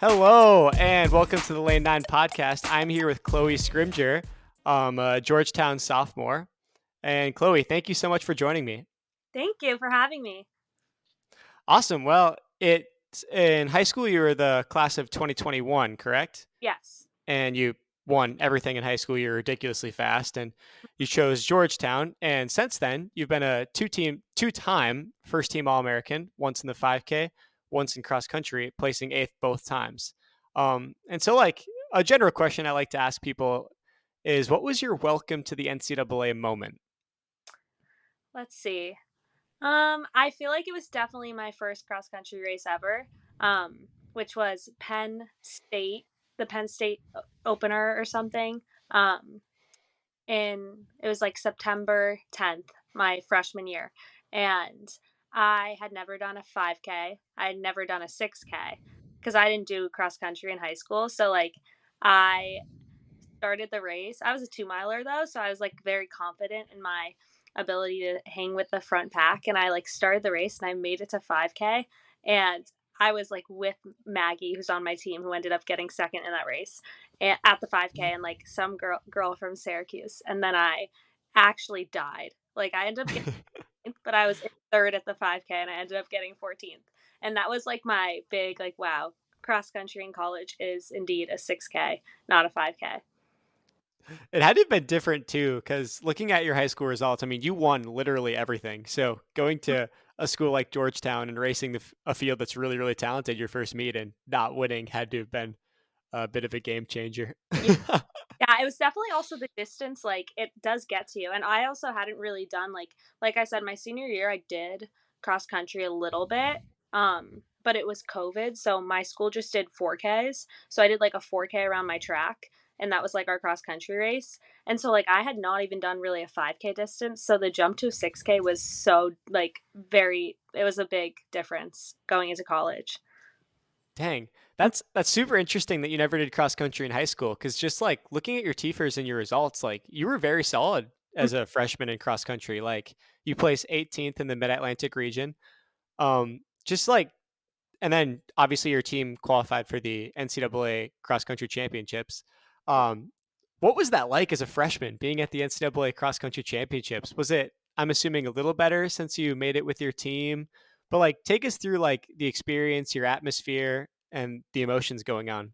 Hello and welcome to the Lane 9 podcast. I'm here with Chloe Scrimgeour, a Georgetown sophomore. And Chloe, thank you so much for joining me. Thank you for having me. Awesome. Well, it's in high school you were the class of 2021, correct? Yes. And you won everything in high school. You're ridiculously fast and you chose Georgetown, and since then you've been a two-time first team All-American, once in the 5K, once in cross country, placing 8th both times. And so like a general question I like to ask people is, what was your welcome to the NCAA moment? Let's see. I feel like it was definitely my first cross country race ever, which was Penn State, the Penn State opener or something. Um, and it was like September 10th, my freshman year. And I had never done a 5K. I had never done a 6K because I didn't do cross country in high school. So like I started the race. I was a 2 miler though, so I was like very confident in my ability to hang with the front pack. And I like started the race and I made it to 5K. And I was like with Maggie, who's on my team, who ended up getting second in that race at the 5K, and like some girl from Syracuse. And then I actually died. Like I ended up getting, but I was in third at the 5K, and I ended up getting 14th. And that was like my big like wow, cross country in college is indeed a 6K, not a 5K. It had to have been different too, because looking at your high school results, I mean, you won literally everything. So going to a school like Georgetown and racing a field that's really, really talented your first meet and not winning had to have been a bit of a game changer. Yeah, yeah, it was definitely also the distance, like, it does get to you, and I also hadn't really done, like I said, my senior year, I did cross country a little bit, but it was COVID, so my school just did 4Ks, so I did, like, a 4K around my track, and that was, like, our cross country race, and so, like, I had not even done really a 5K distance, so the jump to a 6K was so, like, it was a big difference going into college. Dang, that's super interesting that you never did cross country in high school. Because just like looking at your TFERs and your results, like you were very solid as a freshman in cross country. Like you placed 18th in the Mid Atlantic region. Just like, and then obviously your team qualified for the NCAA cross country championships. Um, what was that like as a freshman being at the NCAA cross country championships? Was it, I'm assuming, a little better since you made it with your team? But like, take us through like the experience, your atmosphere, and the emotions going on.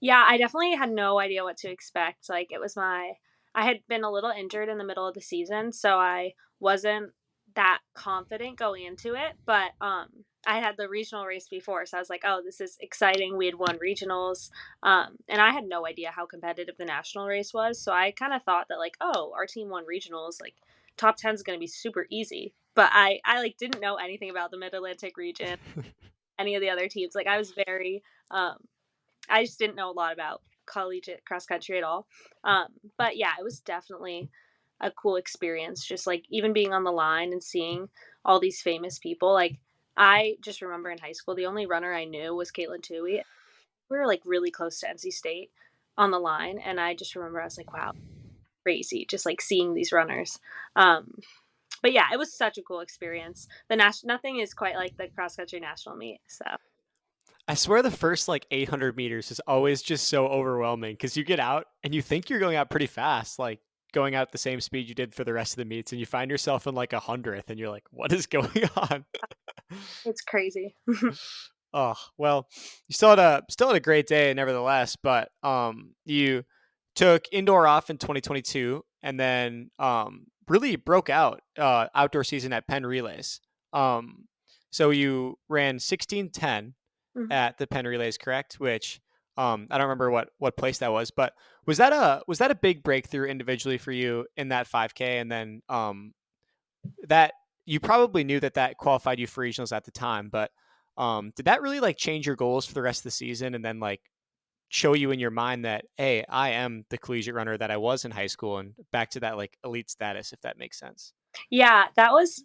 Yeah, I definitely had no idea what to expect. Like I had been a little injured in the middle of the season, so I wasn't that confident going into it, but I had the regional race before, so I was like, "Oh, this is exciting." We had won regionals. And I had no idea how competitive the national race was, so I kind of thought that like, "Oh, our team won regionals, like top 10 is going to be super easy." But I like didn't know anything about the Mid-Atlantic region, any of the other teams. Like I was very I just didn't know a lot about collegiate cross country at all. But yeah, it was definitely a cool experience. Just like even being on the line and seeing all these famous people. Like I just remember in high school, the only runner I knew was Katelyn Tuohy. We were like really close to NC State on the line, and I just remember I was like, wow, crazy, just like seeing these runners. Um, but yeah, it was such a cool experience. Nothing is quite like the cross country national meet. So I swear the first like 800 meters is always just so overwhelming because you get out and you think you're going out pretty fast, like going out the same speed you did for the rest of the meets, and you find yourself in like 100th, and you're like, what is going on? it's crazy. Oh, well, you still had a great day nevertheless, but you took indoor off in 2022 and then really broke out outdoor season at Penn Relays. Um so you ran 16:10 Mhm. at the Penn Relays, correct? Which I don't remember what place that was, but was that a big breakthrough individually for you in that 5K, and then that you probably knew that qualified you for regionals at the time, but did that really like change your goals for the rest of the season, and then like show you in your mind that, hey, I am the collegiate runner that I was in high school, and back to that like elite status, if that makes sense? Yeah, that was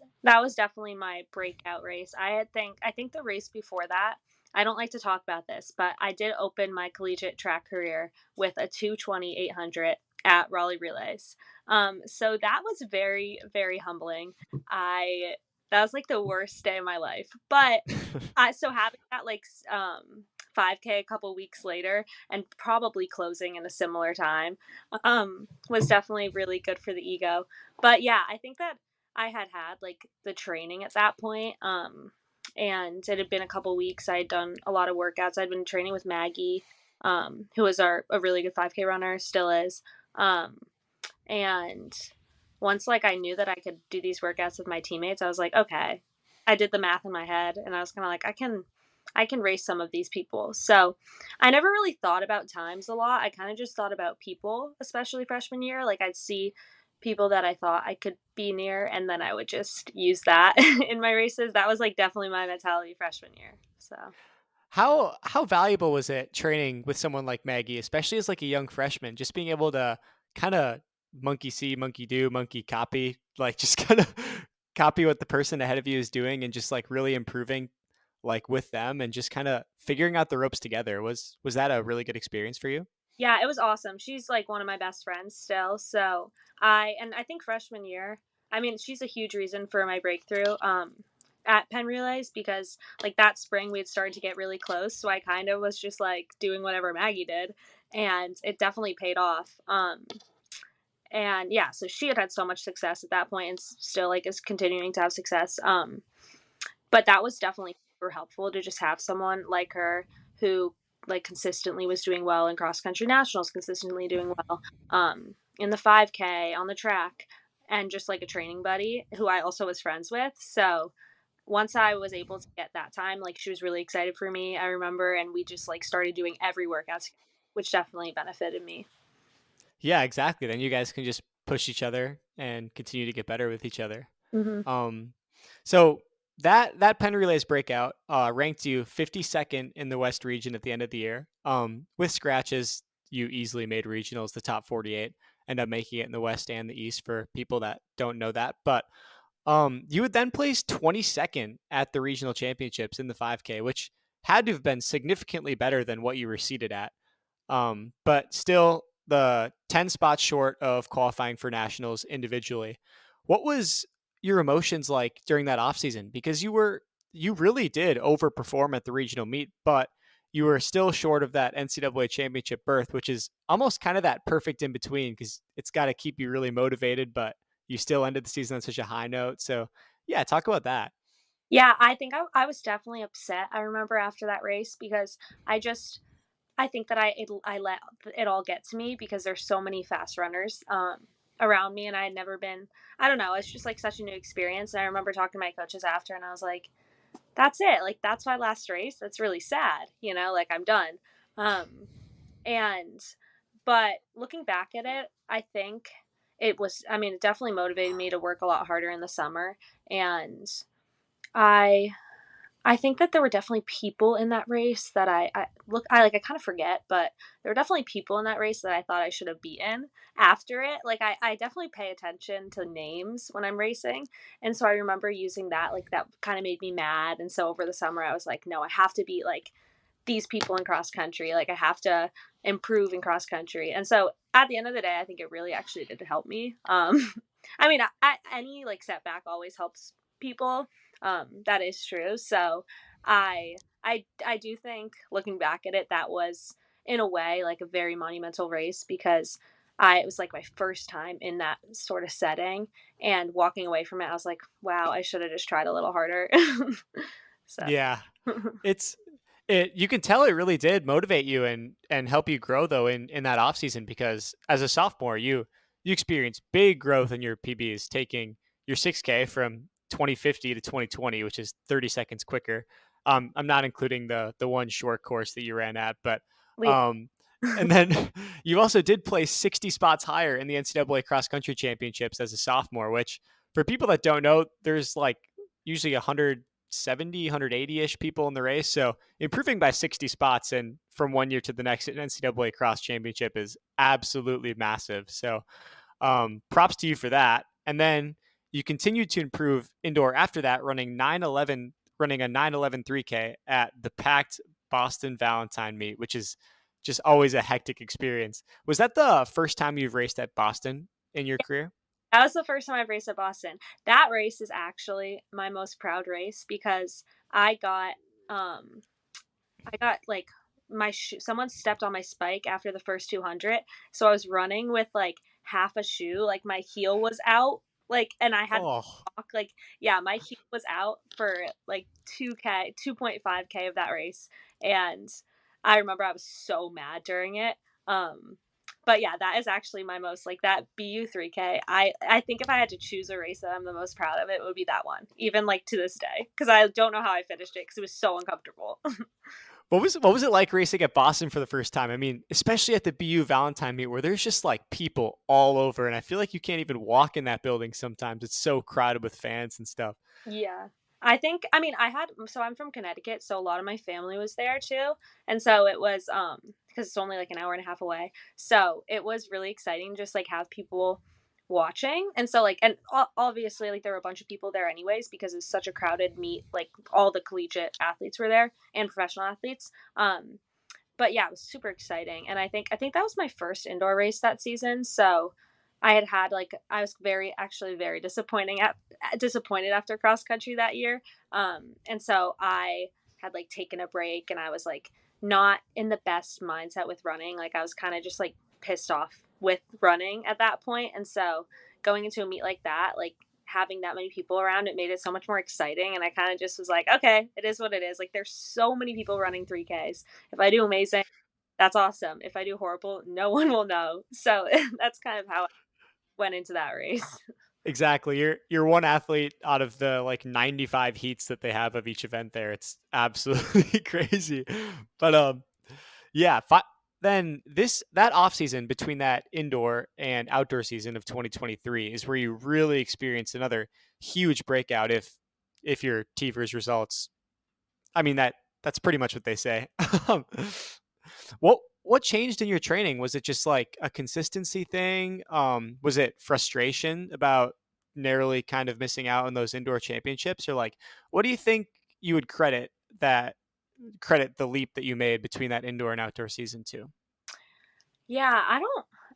definitely my breakout race. I think the race before that, I don't like to talk about this, but I did open my collegiate track career with a 2:20 800 at Raleigh Relays. So that was very, very humbling. That was like the worst day of my life. But I so having that like 5K a couple weeks later and probably closing in a similar time, was definitely really good for the ego. But yeah, I think that I had like the training at that point. And it had been a couple weeks. I had done a lot of workouts. I'd been training with Maggie, who was a really good 5K runner, still is. Um, and once like I knew that I could do these workouts with my teammates, I was like, okay. I did the math in my head and I was kind of like, I can race some of these people. So I never really thought about times a lot. I kind of just thought about people, especially freshman year. Like I'd see people that I thought I could be near and then I would just use that in my races. That was like definitely my mentality freshman year. So How valuable was it training with someone like Maggie, especially as like a young freshman, just being able to kind of monkey see, monkey do, monkey copy, like just kind of copy what the person ahead of you is doing and just like really improving like with them and just kind of figuring out the ropes together. Was that a really good experience for you? yeah, it was awesome. She's like one of my best friends still. So I think freshman year, I mean, she's a huge reason for my breakthrough at Penn Relays because like that spring we had started to get really close. So I kind of was just like doing whatever Maggie did, and it definitely paid off. And yeah, so she had so much success at that point, and still like is continuing to have success. But that was definitely super helpful to just have someone like her who like consistently was doing well in cross country nationals, consistently doing well in the 5K on the track, and just like a training buddy who I also was friends with. So once I was able to get that time, like she was really excited for me. I remember, and we just like started doing every workout together, which definitely benefited me. Yeah, exactly. Then you guys can just push each other and continue to get better with each other. Hmm. Um, so that Penn Relays breakout ranked you 52nd in the West region at the end of the year. With scratches, you easily made regionals, the top 48, end up making it in the West and the East for people that don't know that. But you would then place 22nd at the regional championships in the 5K, which had to have been significantly better than what you were seated at. But still the 10 spots short of qualifying for nationals individually. What was your emotions like during that offseason? Because you really did overperform at the regional meet, but you were still short of that NCAA championship berth, which is almost kind of that perfect in between because it's got to keep you really motivated, but you still ended the season on such a high note. So, yeah, talk about that. Yeah, I think I was definitely upset. I remember after that race because I just I think that I let it all get to me because there's so many fast runners around me, and I had never been. I don't know. It's just like such a new experience. And I remember talking to my coaches after, and I was like, "That's it. Like that's my last race. That's really sad. You know, like I'm done." Um, and but looking back at it, I think it was. I mean, it definitely motivated me to work a lot harder in the summer, and I I think that there were definitely people in that race that I kind of forget, but there were definitely people in that race that I thought I should have beaten after it. Like I definitely pay attention to names when I'm racing. And so I remember using that, like that kind of made me mad. And so over the summer I was like, no, I have to beat like these people in cross country. Like I have to improve in cross country. And so at the end of the day, I think it really actually did help me. I mean, any like setback always helps people. That is true. So I do think looking back at it, that was in a way like a very monumental race because it was like my first time in that sort of setting, and walking away from it, I was like, wow, I should have just tried a little harder. So Yeah. It's it you can tell it really did motivate you and help you grow though in that off season because as a sophomore you experienced big growth in your PBs taking your 6K from 2050 to 2020, which is 30 seconds quicker. I'm not including the one short course that you ran at, but leave. um and then you also did place 60 spots higher in the NCAA cross country championships as a sophomore, which for people that don't know, there's like usually 170, 180-ish people in the race. So improving by 60 spots and from one year to the next at an NCAA cross championship is absolutely massive. So props to you for that. And then you continued to improve indoor after that, running a 911 3K at the packed Boston Valentine meet, which is just always a hectic experience. Was that the first time you've raced at Boston in your career? That was the first time I've raced at Boston. That race is actually my most proud race because I got um I got like someone stepped on my spike after the first 200, so I was running with like half a shoe, like my heel was out, like, and I had to Oh, walk, like, yeah, my heel was out for like 2K, 2.5K of that race, and I remember I was so mad during it. Um, but yeah, that is actually my most like that BU 3K. I think if I had to choose a race that I'm the most proud of, it would be that one, even like to this day, because I don't know how I finished it because it was so uncomfortable. what was it like racing at Boston for the first time? I mean, especially at the BU Valentine meet where there's just like people all over, and I feel like you can't even walk in that building sometimes. It's so crowded with fans and stuff. Yeah. I think, I mean, I'm from Connecticut, so a lot of my family was there too. And so it was, because it's only like an hour and a half away. So it was really exciting just like have people watching. And so like, and obviously like there were a bunch of people there anyways, because it's such a crowded meet. Like all the collegiate athletes were there and professional athletes. But yeah, it was super exciting. And I think that was my first indoor race that season. So I had like I was very disappointed after cross country that year. And so I had like taken a break and I was like not in the best mindset with running. Like I was kind of just like pissed off with running at that point. And so going into a meet like that, like having that many people around, it made it so much more exciting. And I kind of just was like, okay, it is what it is. Like there's so many people running 3Ks. If I do amazing, that's awesome. If I do horrible, no one will know. So that's kind of how I went into that race. Exactly. You're one athlete out of the like 95 heats that they have of each event there. It's absolutely crazy. But yeah, then that off season between that indoor and outdoor season of 2023 is where you really experience another huge breakout if your TVers results. I mean that's pretty much what they say. Um, what changed in your training? Was it just like a consistency thing? Was it frustration about narrowly kind of missing out on those indoor championships, or like what do you think you would that credit the leap that you made between that indoor and outdoor season to? Yeah,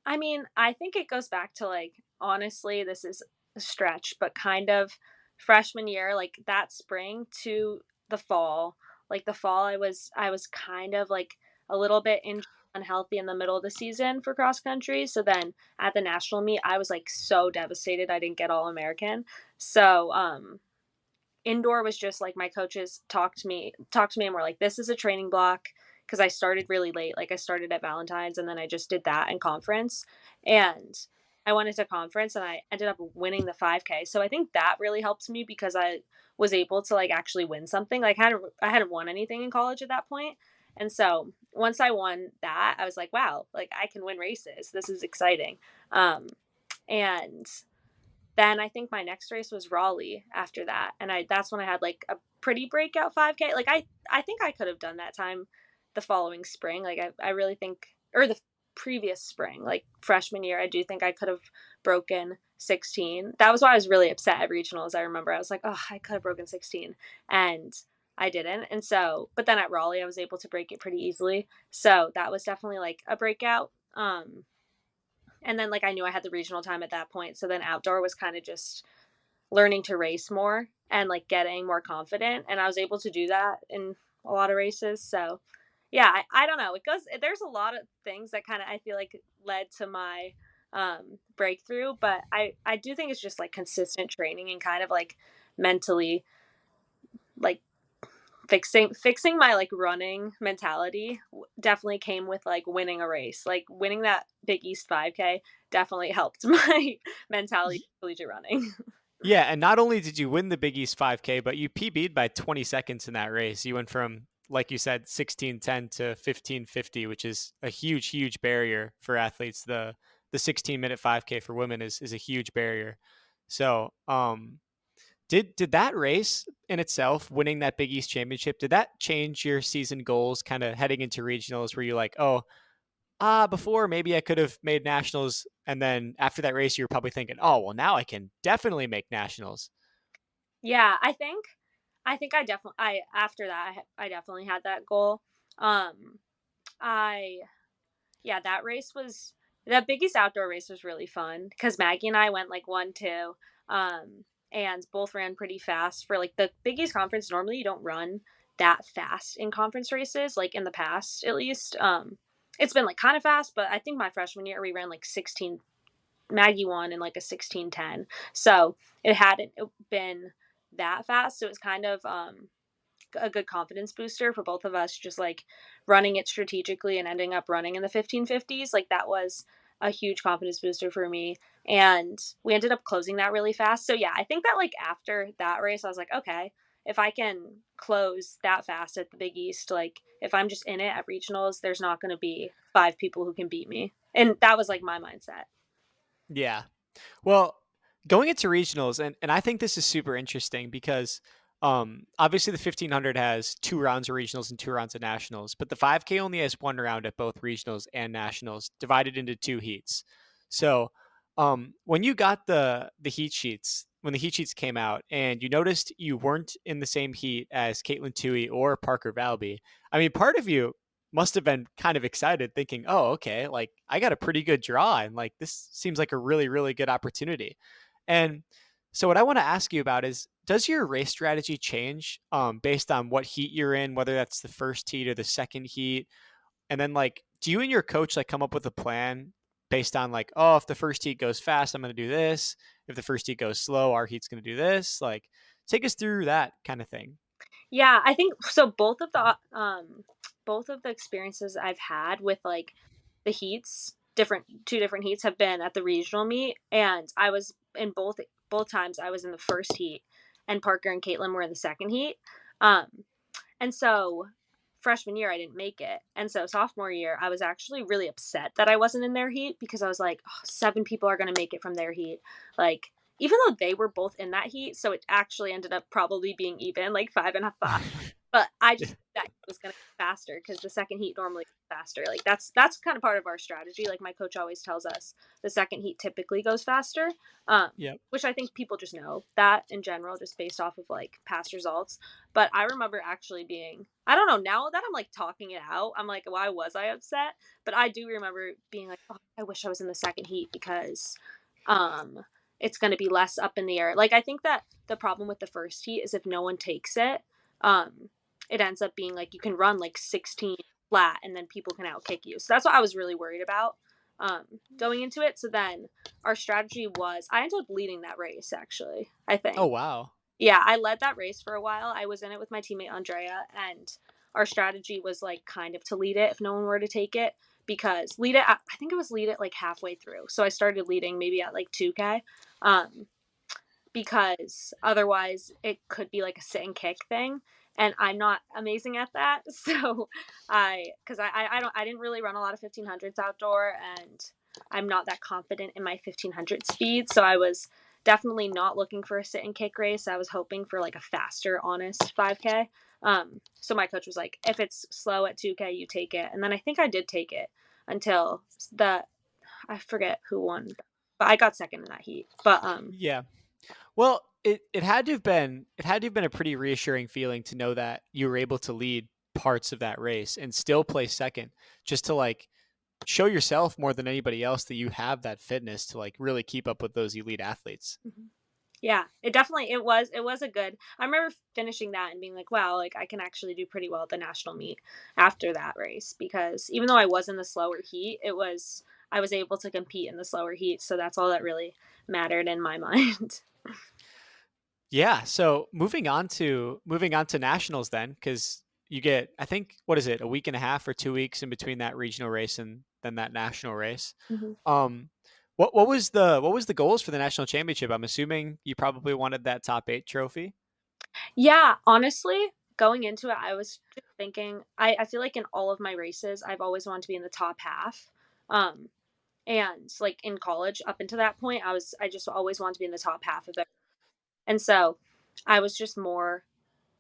I mean, I think it goes back to like, honestly, this is a stretch, but kind of freshman year, like that spring to the fall, like the fall, I was kind of like a little bit unhealthy in the middle of the season for cross country. So then at the national meet, I was like so devastated I didn't get All American. So, indoor was just like my coaches talked to me and were like, this is a training block, because I started really late. Like I started at Valentine's and then I just did that in conference. And I went into conference and I ended up winning the 5K. So I think that really helped me because I was able to like actually win something. Like I hadn't won anything in college at that point. And so once I won that, I was like, wow, like I can win races. This is exciting. And then I think my next race was Raleigh after that, and that's when I had like a pretty breakout 5K. Like I think I could have done that time the following spring. Like I really think, or the previous spring, like freshman year, I do think I could have broken 16. That was why I was really upset at regionals. I remember I was like, oh, I could have broken 16, and I didn't. And so, but then at Raleigh, I was able to break it pretty easily. So that was definitely like a breakout. And then like I knew I had the regional time at that point. So then outdoor was kind of just learning to race more and like getting more confident. And I was able to do that in a lot of races. So yeah, I don't know. There's a lot of things that kind of I feel like led to my breakthrough, but I do think it's just like consistent training and kind of like mentally like fixing my like running mentality definitely came with like winning a race. Like winning that Big East 5K definitely helped my mentality of collegiate running. Yeah, and not only did you win the Big East 5K, but you PB'd by 20 seconds in that race. You went from, like you said, 16:10 to 15:50, which is a huge barrier for athletes. The 16-minute 5K for women is a huge barrier. So, did that race in itself, winning that Big East championship, did that change your season goals kind of heading into regionals? Where you're like, oh, before maybe I could have made nationals, and then after that race, you were probably thinking, oh, well, now I can definitely make nationals. Yeah, I think I definitely I after that I definitely had that goal. Um I Yeah, that biggest outdoor race was really fun because Maggie and I went like 1-2, and both ran pretty fast for like the Big East conference. Normally, you don't run that fast in conference races, like in the past at least. It's been like kind of fast, but I think my freshman year we ran like 16. Maggie won in like a 16:10. So it hadn't been that fast. So it was kind of a good confidence booster for both of us, just like running it strategically and ending up running in the 1550s. Like that was a huge confidence booster for me. And we ended up closing that really fast. So yeah, I think that like after that race, I was like, okay, if I can close that fast at the Big East, like if I'm just in it at regionals, there's not going to be 5 people who can beat me. And that was like my mindset. Yeah. Well, going into regionals, and I think this is super interesting because obviously the 1500 has 2 rounds of regionals and 2 rounds of nationals, but the 5K only has 1 round at both regionals and nationals, divided into 2 heats. So when you got the heat sheets, when the heat sheets came out, and you noticed you weren't in the same heat as Katelyn, Tuohy, or Parker Valby, I mean, part of you must have been kind of excited thinking, oh, okay, like I got a pretty good draw and like this seems like a really, really good opportunity. And so what I want to ask you about is, does your race strategy change based on what heat you're in, whether that's the first heat or the second heat? And then like, do you and your coach like come up with a plan based on like, oh, if the first heat goes fast, I'm going to do this. If the first heat goes slow, our heat's going to do this. Like, take us through that kind of thing. Yeah, I think so both of the experiences I've had with like the heats, different 2 different heats have been at the regional meet, and I was in both times I was in the first heat and Parker and Katelyn were in the second heat. Um and so freshman year I didn't make it. And so sophomore year I was actually really upset that I wasn't in their heat because I was like, oh, 7 people are going to make it from their heat. Like even though they were both in that heat, so it actually ended up probably being even, like 5 and a 5. But I just thought it was going to be faster because the second heat normally is faster. Like that's kind of part of our strategy. Like my coach always tells us the second heat typically goes faster, Yep. which I think people just know that in general, just based off of like past results. But I remember actually being, I don't know, now that I'm like talking it out, I'm like, why was I upset? But I do remember being like, oh, I wish I was in the second heat because um it's going to be less up in the air. Like I think that the problem with the first heat is if no one takes it, um it ends up being like you can run like 16 flat and then people can outkick you. So that's what I was really worried about going into it. So then our strategy was I ended up leading that race actually, I Oh, think. wow. Yeah, I led that race for a while. I was in it with my teammate Andrea, and our strategy was like kind of to lead it if no one were to take it, because lead it I think it was lead it like halfway through. So I started leading maybe at like 2K. Um because otherwise it could be like a sit and kick thing, and I'm not amazing at that. So I didn't really run a lot of 1500s outdoor, and I'm not that confident in my 1500 speed, so I was definitely not looking for a sit and kick race. I was hoping for like a faster honest 5K. So my coach was like, if it's slow at 2K you take it, and then I think I did take it until the I forget who won, but I got second in that heat. But Yeah. Well, it had to have been a pretty reassuring feeling to know that you were able to lead parts of that race and still place second, just to like show yourself more than anybody else that you have that fitness to like really keep up with those elite athletes. yeah, it was a good. I remember finishing that and being like, wow, like I can actually do pretty well at the national meet after that race, because even though I was in the slower heat, I was able to compete in the slower heat, so that's all that really mattered in my mind. Yeah. So moving on to nationals then, because you get, I think, what is it, a week and a half or 2 weeks in between that regional race and then that national race. Mhm. Um, what was the goals for the national championship? I'm assuming you probably wanted that top 8 trophy. Yeah, honestly, going into it, I was just thinking, I feel like in all of my races, I've always wanted to be in the top half. Um, and like in college, up until that point, I just always wanted to be in the top half of it. And so I was just more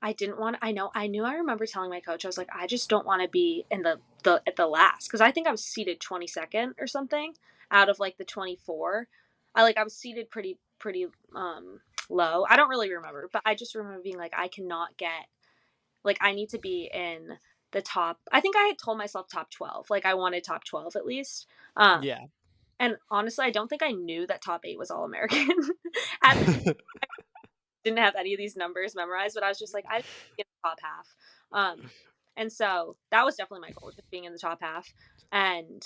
I didn't want I knew I remember telling my coach, I was like, I just don't want to be in the at the last, because I think I was seated 22nd or something out of like the 24. I was seated pretty low. I don't really remember, but I just remember being like, I cannot get, like I need to be in the top. I think I had told myself top 12. Like I wanted top 12 at least. Um Yeah. and honestly, I don't think I knew that top 8 was all American. At the didn't have any of these numbers memorized, but I was just like, I top half. And so that was definitely my goal, just being in the top half. And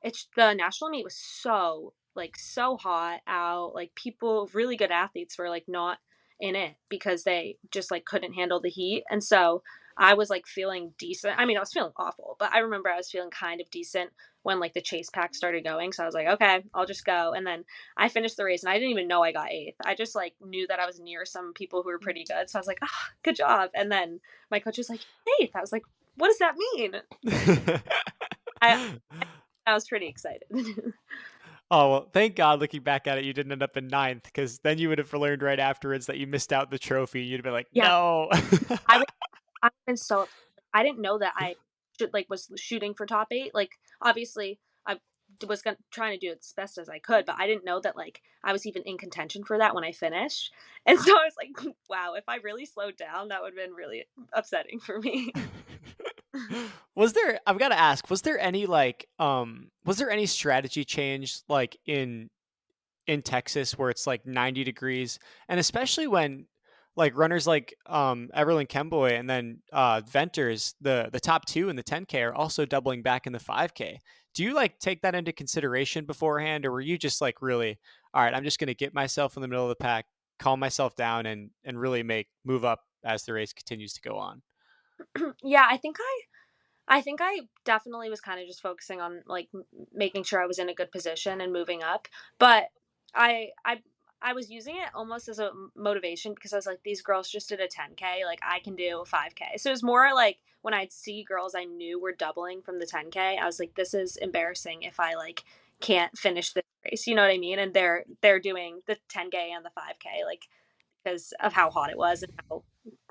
it's the national meet was so, like, so hot out, like, people really good athletes were, like, not in it because they just, like, couldn't handle the heat, and so I was, like, feeling decent. I mean, I was feeling awful, but I remember I was feeling kind of decent when, like, the chase pack started going, so I was like, "Okay, I'll just go," and then I finished the race, and I didn't even know I got 8th. I just, like, knew that I was near some people who were pretty good, so I was like, "Ah, good job," and then my coach was like, 8th. I was like, "What does that mean?" I I was pretty excited. Oh, well, thank God looking back at it, you didn't end up in ninth because then you would have learned right afterwards that you missed out the trophy. You'd have been like, Yeah, "No." I was I've been so upset. I didn't know that I was shooting for top 8. Like, obviously, I was trying to do it as best as I could, but I didn't know that, like, I was even in contention for that when I finished. And so I was like, wow, if I really slowed down, that would have been really upsetting for me. I've gotta ask, was there any strategy change, like, in Texas where it's like 90 degrees, and especially when like runners like Everlyn Kemboy and then Venters, the top two in the 10K are also doubling back in the 5K. Do you like take that into consideration beforehand, or were you just like really, all right, I'm just gonna get myself in the middle of the pack, calm myself down, and really make move up as the race continues to go on? Yeah, I think I definitely was kind of just focusing on, like, making sure I was in a good position and moving up. But I I I was using it almost as a motivation because I was like, these girls just did a 10K, like I can do a 5K. So it was more like when I'd see girls I knew were doubling from the 10K, I was like, this is embarrassing if I, like, can't finish this race. You know what I mean? And they're doing the 10K and the 5K, like, because of how hot it was and how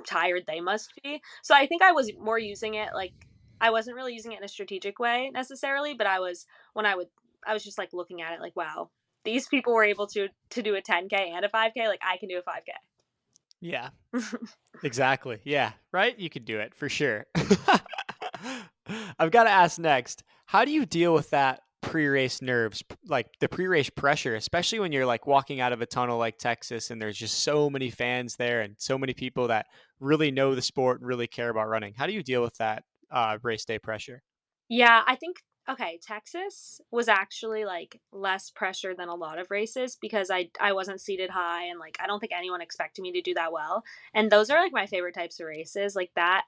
tired they must be. So I think I was more using it, like, I wasn't really using it in a strategic way necessarily, but when I was just, like, looking at it like, wow, these people were able to do a 10K and a 5K, like I can do a 5K. Yeah, exactly. Yeah, right? You could do it for sure. I've got to ask next, how do you deal with that pre-race nerves, like the pre-race pressure, especially when you're like walking out of a tunnel like Texas and there's just so many fans there and so many people that really know the sport and really care about running? How do you deal with that race day pressure? Yeah, I think, okay, Texas was actually, like, less pressure than a lot of races because I wasn't seated high and, like, I don't think anyone expected me to do that well. And those are, like, my favorite types of races. Like, that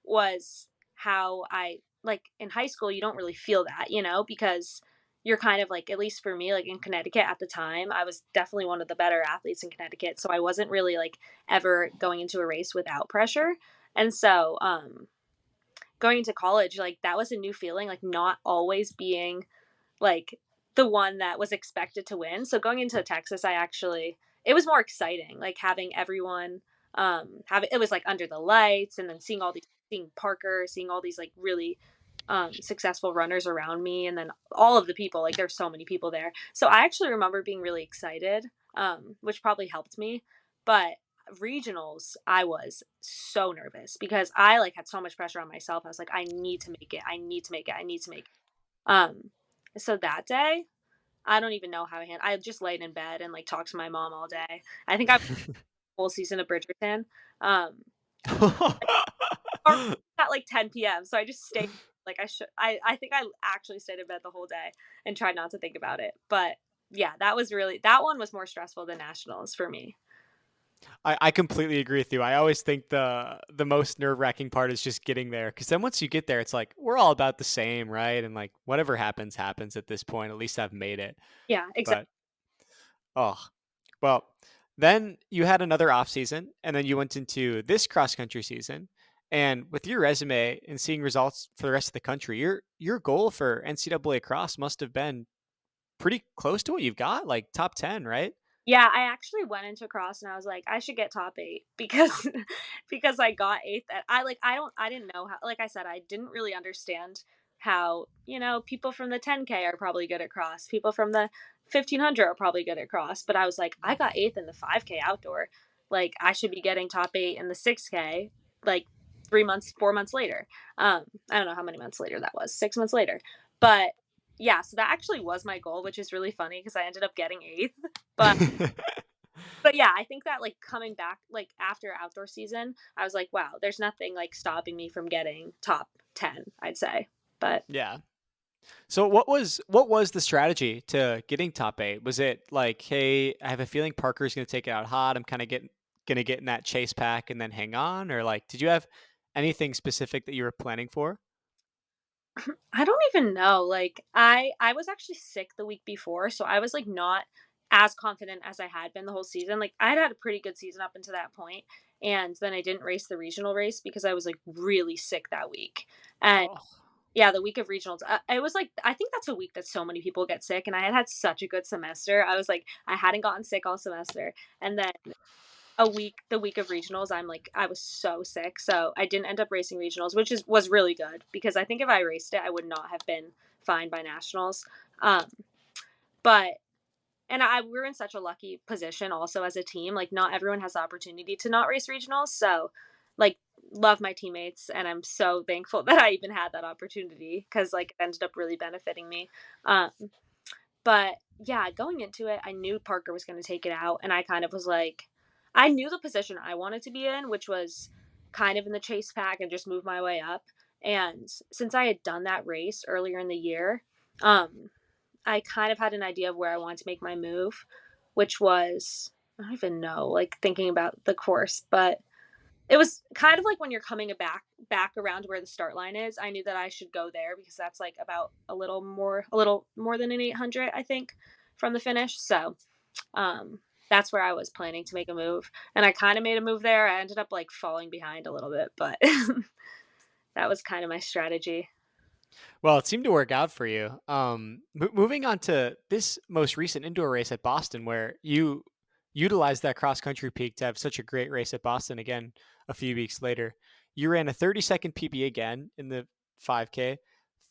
was how I, like, in high school you don't really feel that, because you're kind of like, at least for me, like in Connecticut at the time, I was definitely one of the better athletes in Connecticut, so I wasn't really, like, ever going into a race without pressure. And so going into college, like, that was a new feeling, like, not always being, like, the one that was expected to win. So going into Texas, it was more exciting, like, having everyone, it was, like, under the lights and then seeing Parker, seeing all these, like, really, successful runners around me, and then all of the people, like, there's so many people there. So I actually remember being really excited, which probably helped me. But regionals, I was so nervous because I, like, had so much pressure on myself. I was like, I need to make it. I need to make it. I need to make it. So that day, I don't even know how I just laid in bed and, like, talked to my mom all day. I think I whole season of Bridgerton. Um, or at like 10 p.m. So I just stayed, like, I think I actually stayed in bed the whole day and tried not to think about it. But yeah, that one was more stressful than nationals for me. I completely agree with you. I always think the most nerve wracking part is just getting there, because then once you get there, it's like we're all about the same, right? And like whatever happens, happens at this point. At least I've made it. Yeah, exactly. But oh, well, then you had another off season, and then you went into this cross country season. And with your resume and seeing results for the rest of the country, your goal for NCAA cross must have been pretty close to what you've got, like top 10, right? Yeah, I actually went into cross and I was like, I should get top 8 because because I got 8th at I didn't know how, like I said, I didn't really understand how, people from the 10K are probably good at cross. People from the 1500 are probably good at cross, but I was like, I got 8th in the 5K outdoor. Like, I should be getting top 8 in the 6K, like, 3 months, 4 months later. I don't know how many months later that was. 6 months later. But yeah, so that actually was my goal, which is really funny because I ended up getting 8th. But But yeah, I think that like coming back like after outdoor season, I was like, wow, there's nothing like stopping me from getting top 10, I'd say. But Yeah. So what was the strategy to getting top 8? Was it like, hey, I have a feeling Parker's going to take it out hot. I'm kind of getting going to get in that chase pack and then hang on, or like did you have anything specific that you were planning for? I don't even know. Like I was actually sick the week before, so I was like not as confident as I had been the whole season. Like I had a pretty good season up until that point, and then I didn't race the regional race because I was like really sick that week. And Oh. yeah, the week of regionals, it was like I think that's a week that so many people get sick, and I had had such a good semester. I was like I hadn't gotten sick all semester, and then the week of regionals, I'm like I was so sick, so I didn't end up racing regionals, which is was really good because I think if I raced it, I would not have been fine by nationals. Um, but and I we're in such a lucky position also as a team. Like not everyone has the opportunity to not race regionals, so like love my teammates, and I'm so thankful that I even had that opportunity because like it ended up really benefiting me. Um, but yeah, going into it, I knew Parker was going to take it out. And I kind of was like, I knew the position I wanted to be in, which was kind of in the chase pack and just move my way up. And since I had done that race earlier in the year, I kind of had an idea of where I wanted to make my move, which was, I don't even know, like thinking about the course, but it was kind of like when you're coming back around where the start line is. I knew that I should go there because that's like about a little more than an 800, I think, from the finish. So that's where I was planning to make a move, and I kind of made a move there. I ended up like falling behind a little bit, but that was kind of my strategy. Well, it seemed to work out for you. Moving on to this most recent indoor race at Boston, where you utilized that cross country peak to have such a great race at Boston again a few weeks later. You ran a 30-second PB again in the 5K,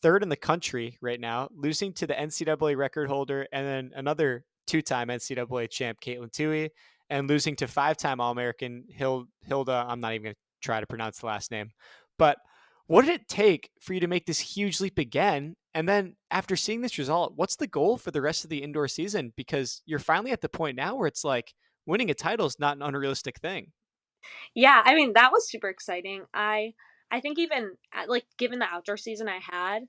third in the country right now, losing to the NCAA record holder and then another two-time NCAA champ, Katelyn Tuohy, and losing to five-time All-American Hilda. I'm not even going to try to pronounce the last name, but what did it take for you to make this huge leap again? And then after seeing this result, what's the goal for the rest of the indoor season? Because you're finally at the point now where it's like winning a title is not an unrealistic thing. Yeah, I mean, that was super exciting. I think even like given the outdoor season I had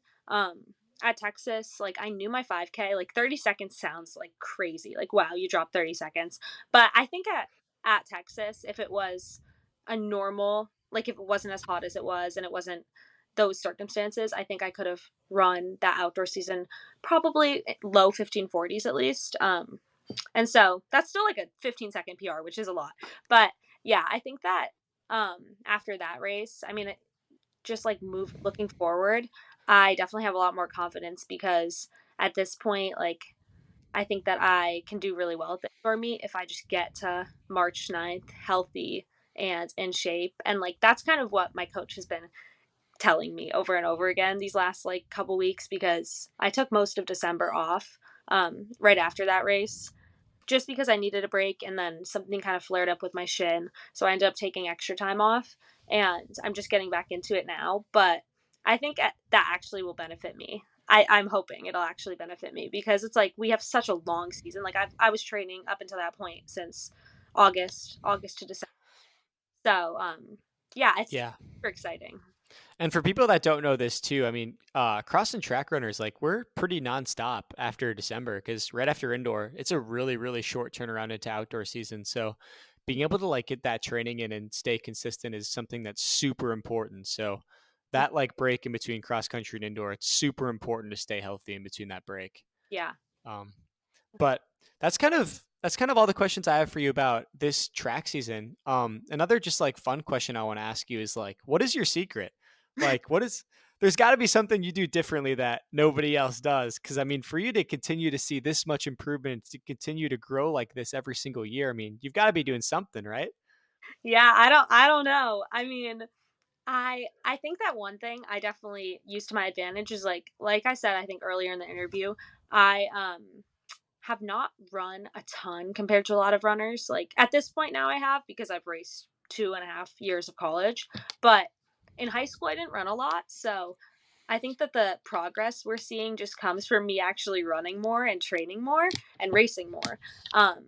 at Texas, like I knew my 5K, like 30 seconds sounds like crazy. Like wow, you dropped 30 seconds. But I think at Texas, if it was a normal, like if it wasn't as hot as it was and it wasn't those circumstances, I think I could have run that outdoor season probably low 1540s at least. And so that's still like a 15-second PR, which is a lot. But yeah, I think that after that race, I mean, just like move looking forward, I definitely have a lot more confidence because at this point, like I think that I can do really well at the indoor meet if I just get to March 9th healthy and in shape. And like that's kind of what my coach has been telling me over and over again these last like couple weeks because I took most of December off right after that race just because I needed a break and then something kind of flared up with my shin. So I ended up taking extra time off and I'm just getting back into it now. But I think that actually will benefit me. I'm hoping it'll actually benefit me because it's like we have such a long season. Like I was training up until that point since August to December. So yeah, it's Yeah. super exciting. And for people that don't know this too, I mean, cross and track runners, like we're pretty nonstop after December because right after indoor, it's a really, really short turnaround into outdoor season. So being able to like get that training in and stay consistent is something that's super important. So that like break in between cross country and indoor, it's super important to stay healthy in between that break. Yeah. Um, but that's kind of all the questions I have for you about this track season. Another just like fun question I want to ask you is like, what is your secret? Like, what is there's got to be something you do differently that nobody else does. Because I mean, for you to continue to see this much improvement, to continue to grow like this every single year, I mean, you've got to be doing something, right? Yeah, I don't know. I mean, I think that one thing I definitely use to my advantage is like I said, I think earlier in the interview, I have not run a ton compared to a lot of runners. Like at this point now I have because I've raced 2.5 years of college. But in high school I didn't run a lot. So I think that the progress we're seeing just comes from me actually running more and training more and racing more. Um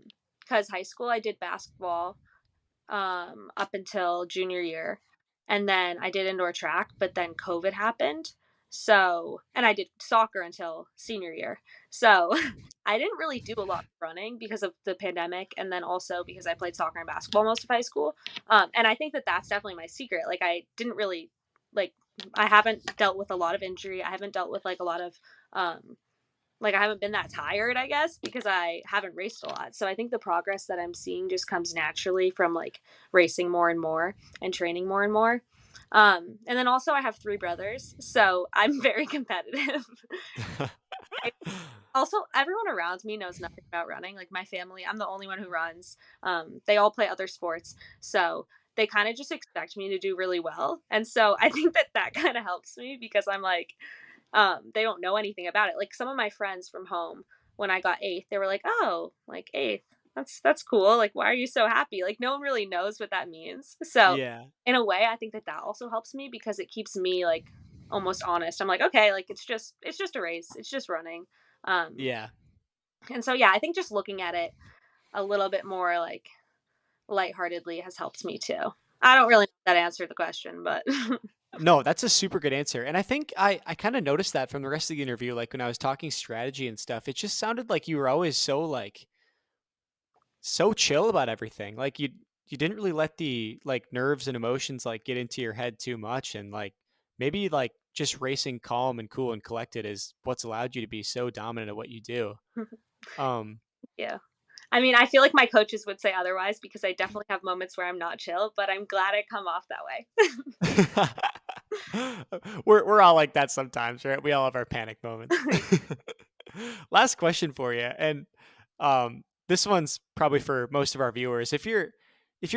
because high school I did basketball up until junior year. And then I did indoor track, but then COVID happened. So, and I did soccer until senior year. So, I didn't really do a lot of running because of the pandemic. And then also because I played soccer and basketball most of high school. And I think that that's definitely my secret. Like, I didn't really, like, I haven't dealt with a lot of injury. I haven't dealt with like a lot of, like I haven't been that tired, I guess, because I haven't raced a lot. So I think the progress that I'm seeing just comes naturally from like racing more and more and training more and more. And then also I have 3 brothers, so I'm very competitive. I, also, everyone around me knows nothing about running. Like my family, I'm the only one who runs. They all play other sports, so they kind of just expect me to do really well. And so I think that that kind of helps me because I'm like, they don't know anything about it. Like some of my friends from home, when I got eighth, they were like, "Oh, like eighth, that's cool. Like, why are you so happy?" Like, no one really knows what that means. So, Yeah. in a way, I think that that also helps me because it keeps me like almost honest. I'm like, okay, like it's just a race. It's just running. Um, Yeah. and so yeah, I think just looking at it a little bit more like lightheartedly has helped me too. I don't really know if that answered the question, but No, that's a super good answer. And I think I kind of noticed that from the rest of the interview, like when I was talking strategy and stuff, it just sounded like you were always so like so chill about everything. Like you didn't really let the like nerves and emotions like get into your head too much, and like maybe like just racing calm and cool and collected is what's allowed you to be so dominant at what you do. Um yeah. I mean, I feel like my coaches would say otherwise because I definitely have moments where I'm not chill, but I'm glad I come off that we're all like that sometimes, right? We all have our panic moments. way. Last question for you, and this one's probably for most of our viewers. If you're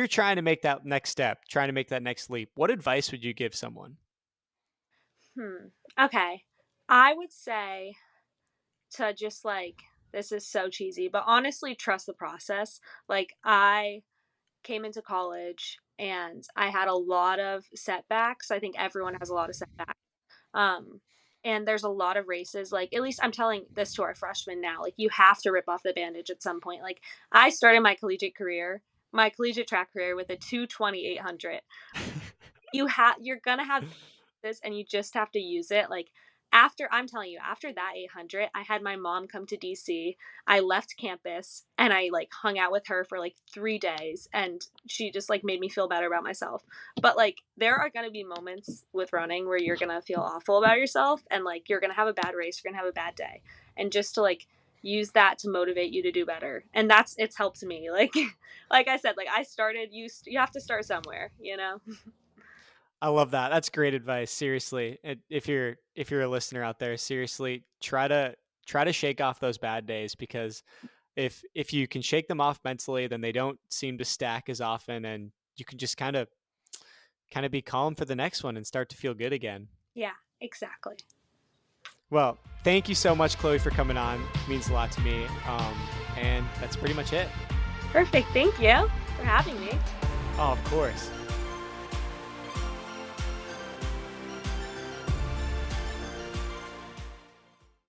trying to make that next step, trying to make that next leap, what advice would you give someone? Okay. I would say to just like, this is so cheesy, but honestly, trust the process. Like, I came into college and I had a lot of setbacks. I think everyone has a lot of setbacks. Um, and there's a lot of races. Like, at least I'm telling this to our freshmen now. Like, you have to rip off the bandage at some point. Like, I started my collegiate track career with a 2:20.800. You're gonna have this and you just have to use it. Like after I'm telling you, after that 800, I had my mom come to DC. I left campus and I like hung out with her for like 3 days and she just like made me feel better about myself. But like there are gonna be moments with running where you're gonna feel awful about yourself and like you're gonna have a bad race, you're gonna have a bad day. And just to like use that to motivate you to do better. And it's helped me. Like like I said, like I started you have to start somewhere, you know? I love that. That's great advice. Seriously, if you're a listener out there, seriously, try to shake off those bad days, because if you can shake them off mentally, then they don't seem to stack as often, and you can just kind of be calm for the next one and start to feel good again. Yeah, exactly. Well, thank you so much, Chloe, for coming on. It means a lot to me. And that's pretty much it. Perfect. Thank you for having me. Oh, of course.